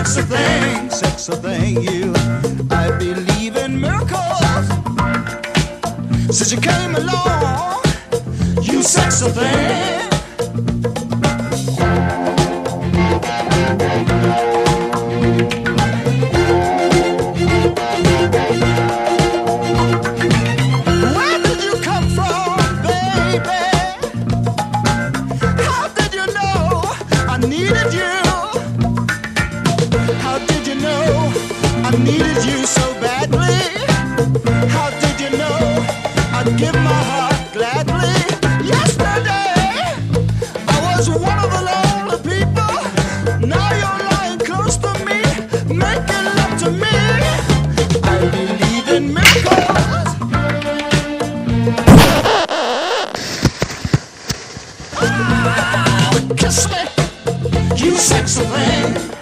sexy thing, you. I believe in miracles. Since you came along, you sexy thing. Where did you come from, baby? How did you know I needed you? How did you know I needed you so badly? How did you know I'd give my heart gladly? Yesterday I was one of the lonely people. Now you're lying close to me, making love to me. I believe in miracles. Kiss me, you sexy thing.